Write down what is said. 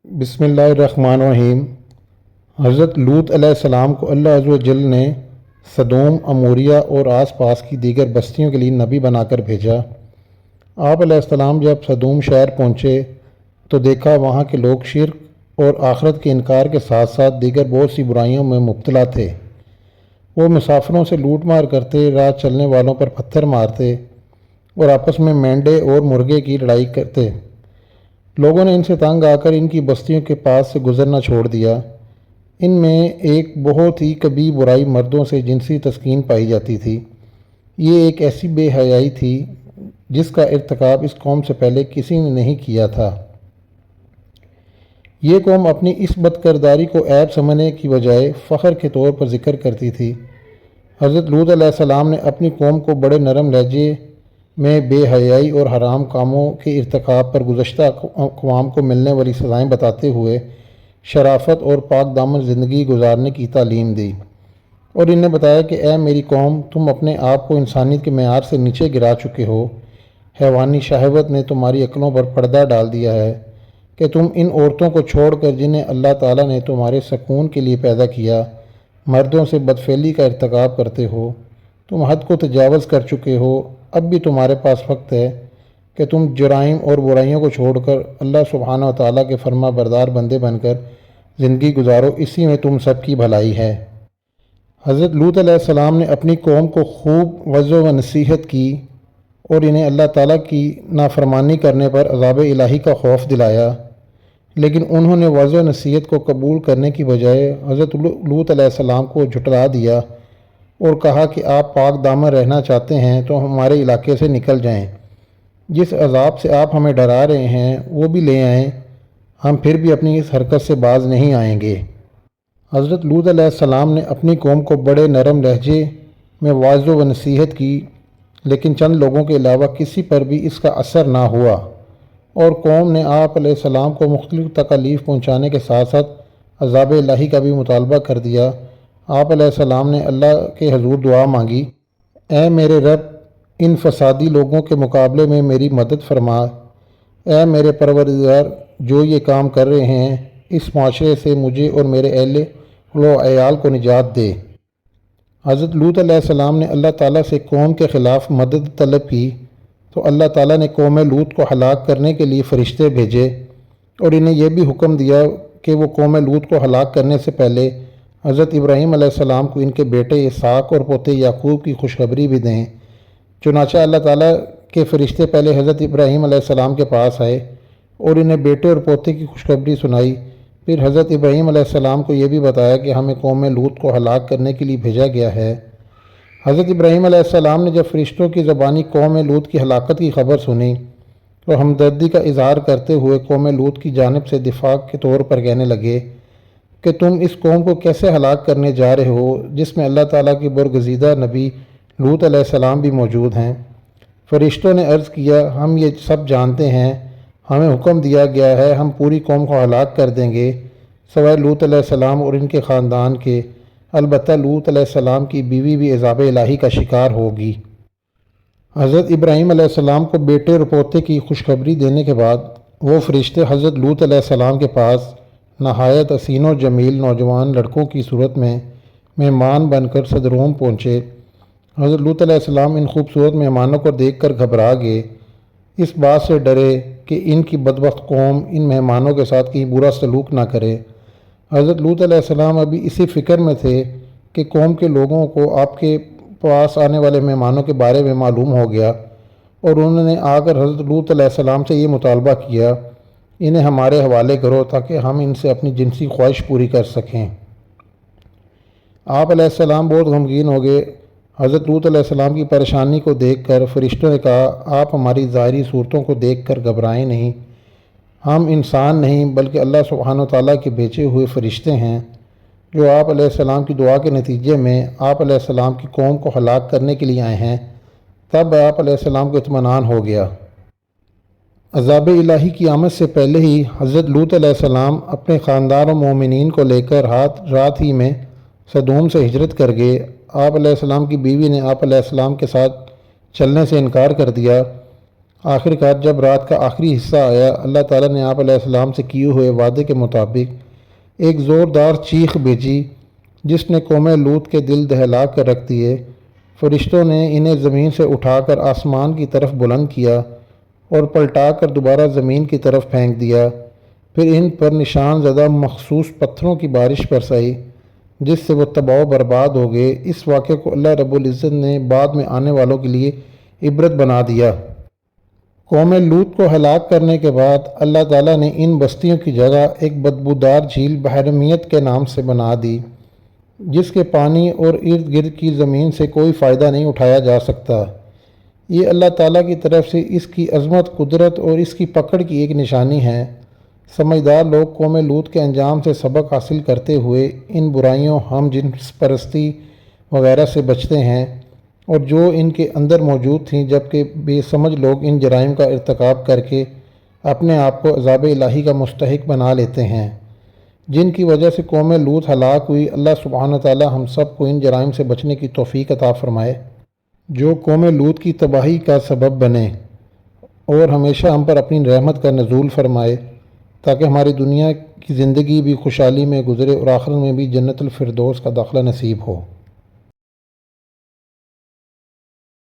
بسم اللہ الرحمن الرحیم۔ حضرت لوط علیہ السلام کو اللہ عز و جل نے سدوم، اموریہ اور آس پاس کی دیگر بستیوں کے لیے نبی بنا کر بھیجا۔ آپ علیہ السلام جب سدوم شہر پہنچے تو دیکھا وہاں کے لوگ شرک اور آخرت کے انکار کے ساتھ ساتھ دیگر بہت سی برائیوں میں مبتلا تھے۔ وہ مسافروں سے لوٹ مار کرتے، راہ چلنے والوں پر پتھر مارتے اور آپس میں مینڈے اور مرغے کی لڑائی کرتے۔ لوگوں نے ان سے تنگ آ کر ان کی بستیوں کے پاس سے گزرنا چھوڑ دیا۔ ان میں ایک بہت ہی کبھی برائی مردوں سے جنسی تسکین پائی جاتی تھی۔ یہ ایک ایسی بے حیائی تھی جس کا ارتکاب اس قوم سے پہلے کسی نے نہیں کیا تھا۔ یہ قوم اپنی اس بد کرداری کو عیب سمجھنے کی بجائے فخر کے طور پر ذکر کرتی تھی۔ حضرت لوط علیہ السلام نے اپنی قوم کو بڑے نرم لہجے میں بے حیائی اور حرام کاموں کے ارتکاب پر گزشتہ اقوام کو ملنے والی سزائیں بتاتے ہوئے شرافت اور پاک دامن زندگی گزارنے کی تعلیم دی، اور انہیں بتایا کہ اے میری قوم، تم اپنے آپ کو انسانیت کے معیار سے نیچے گرا چکے ہو۔ حیوانی شہوت نے تمہاری عقلوں پر پردہ ڈال دیا ہے کہ تم ان عورتوں کو چھوڑ کر جنہیں اللہ تعالیٰ نے تمہارے سکون کے لیے پیدا کیا، مردوں سے بدفعلی کا ارتکاب کرتے ہو۔ تم حد کو تجاوز کر چکے ہو۔ اب بھی تمہارے پاس وقت ہے کہ تم جرائم اور برائیوں کو چھوڑ کر اللہ سبحانہ و تعالیٰ کے فرما بردار بندے بن کر زندگی گزارو، اسی میں تم سب کی بھلائی ہے۔ حضرت لوط علیہ السلام نے اپنی قوم کو خوب وعظ و نصیحت کی اور انہیں اللہ تعالیٰ کی نافرمانی کرنے پر عذاب الہی کا خوف دلایا، لیکن انہوں نے وعظ و نصیحت کو قبول کرنے کی بجائے حضرت لوط علیہ السلام کو جھٹلا دیا اور کہا کہ آپ پاک دامن رہنا چاہتے ہیں تو ہمارے علاقے سے نکل جائیں۔ جس عذاب سے آپ ہمیں ڈرا رہے ہیں وہ بھی لے آئیں، ہم پھر بھی اپنی اس حرکت سے باز نہیں آئیں گے۔ حضرت لوط علیہ السلام نے اپنی قوم کو بڑے نرم لہجے میں وعظ و نصیحت کی، لیکن چند لوگوں کے علاوہ کسی پر بھی اس کا اثر نہ ہوا، اور قوم نے آپ علیہ السلام کو مختلف تکالیف پہنچانے کے ساتھ ساتھ عذاب الہی کا بھی مطالبہ کر دیا۔ آپ علیہ السلام نے اللہ کے حضور دعا مانگی، اے میرے رب، ان فسادی لوگوں کے مقابلے میں میری مدد فرما۔ اے میرے پروردگار، جو یہ کام کر رہے ہیں اس معاشرے سے مجھے اور میرے اہل و عیال کو نجات دے۔ حضرت لوط علیہ السلام نے اللہ تعالیٰ سے قوم کے خلاف مدد طلب کی تو اللہ تعالیٰ نے قوم لوط کو ہلاک کرنے کے لیے فرشتے بھیجے، اور انہیں یہ بھی حکم دیا کہ وہ قوم لوط کو ہلاک کرنے سے پہلے حضرت ابراہیم علیہ السلام کو ان کے بیٹے اسحاق اور پوتے یعقوب کی خوشخبری بھی دیں۔ چنانچہ اللہ تعالیٰ کے فرشتے پہلے حضرت ابراہیم علیہ السلام کے پاس آئے اور انہیں بیٹے اور پوتے کی خوشخبری سنائی۔ پھر حضرت ابراہیم علیہ السلام کو یہ بھی بتایا کہ ہمیں قوم لوط کو ہلاک کرنے کے لیے بھیجا گیا ہے۔ حضرت ابراہیم علیہ السلام نے جب فرشتوں کی زبانی قوم لوط کی ہلاکت کی خبر سنی تو ہمدردی کا اظہار کرتے ہوئے قوم لوط کی جانب سے دفاع کے طور پر کہنے لگے کہ تم اس قوم کو کیسے ہلاک کرنے جا رہے ہو جس میں اللہ تعالیٰ کی برگزیدہ نبی لوط علیہ السلام بھی موجود ہیں۔ فرشتوں نے عرض کیا، ہم یہ سب جانتے ہیں، ہمیں حکم دیا گیا ہے ہم پوری قوم کو ہلاک کر دیں گے سوائے لوط علیہ السلام اور ان کے خاندان کے، البتہ لوط علیہ السلام کی بیوی بھی عذاب الہی کا شکار ہوگی۔ حضرت ابراہیم علیہ السلام کو بیٹے اور پوتے کی خوشخبری دینے کے بعد وہ فرشتے حضرت لوط علیہ السلام کے پاس نہایت حسین و جمیل نوجوان لڑکوں کی صورت میں مہمان بن کر سدوم پہنچے۔ حضرت لوط علیہ السلام ان خوبصورت مہمانوں کو دیکھ کر گھبرا گئے، اس بات سے ڈرے کہ ان کی بدبخت قوم ان مہمانوں کے ساتھ کہیں برا سلوک نہ کرے۔ حضرت لوط علیہ السلام ابھی اسی فکر میں تھے کہ قوم کے لوگوں کو آپ کے پاس آنے والے مہمانوں کے بارے میں معلوم ہو گیا، اور انہوں نے آ کر حضرت لوط علیہ السلام سے یہ مطالبہ کیا، انہیں ہمارے حوالے کرو تاکہ ہم ان سے اپنی جنسی خواہش پوری کر سکیں۔ آپ علیہ السلام بہت غمگین ہو گئے۔ حضرت لوط علیہ السلام کی پریشانی کو دیکھ کر فرشتوں نے کہا، آپ ہماری ظاہری صورتوں کو دیکھ کر گھبرائیں نہیں، ہم انسان نہیں بلکہ اللہ سبحانہ و تعالیٰ کے بھیجے ہوئے فرشتے ہیں جو آپ علیہ السلام کی دعا کے نتیجے میں آپ علیہ السلام کی قوم کو ہلاک کرنے کے لیے آئے ہیں۔ تب آپ علیہ السلام کو اطمینان ہو گیا۔ عذاب الہی کی آمد سے پہلے ہی حضرت لوط علیہ السلام اپنے خاندان و مومنین کو لے کر رات ہی میں سدوم سے ہجرت کر گئے۔ آپ علیہ السلام کی بیوی نے آپ علیہ السلام کے ساتھ چلنے سے انکار کر دیا۔ آخر کار جب رات کا آخری حصہ آیا، اللہ تعالیٰ نے آپ علیہ السلام سے کیے ہوئے وعدے کے مطابق ایک زوردار چیخ بھیجی جس نے قوم لوط کے دل دہلا کر رکھ دیے۔ فرشتوں نے انہیں زمین سے اٹھا کر آسمان کی طرف بلند کیا اور پلٹا کر دوبارہ زمین کی طرف پھینک دیا۔ پھر ان پر نشان زدہ مخصوص پتھروں کی بارش برسائی جس سے وہ تباہ و برباد ہو گئے۔ اس واقعے کو اللہ رب العزت نے بعد میں آنے والوں کے لیے عبرت بنا دیا۔ قوم لوط کو ہلاک کرنے کے بعد اللہ تعالیٰ نے ان بستیوں کی جگہ ایک بدبودار جھیل بحرمیت کے نام سے بنا دی جس کے پانی اور ارد گرد کی زمین سے کوئی فائدہ نہیں اٹھایا جا سکتا۔ یہ اللہ تعالیٰ کی طرف سے اس کی عظمت، قدرت اور اس کی پکڑ کی ایک نشانی ہے۔ سمجھدار لوگ قوم لوط کے انجام سے سبق حاصل کرتے ہوئے ان برائیوں، ہم جنس پرستی وغیرہ سے بچتے ہیں اور جو ان کے اندر موجود تھیں، جبکہ بے سمجھ لوگ ان جرائم کا ارتکاب کر کے اپنے آپ کو عذاب الہی کا مستحق بنا لیتے ہیں، جن کی وجہ سے قوم لوط ہلاک ہوئی۔ اللہ سبحانہ تعالی ہم سب کو ان جرائم سے بچنے کی توفیق عطا فرمائے جو قوم لوط کی تباہی کا سبب بنے، اور ہمیشہ ہم پر اپنی رحمت کا نزول فرمائے تاکہ ہماری دنیا کی زندگی بھی خوشحالی میں گزرے اور آخرت میں بھی جنت الفردوس کا داخلہ نصیب ہو۔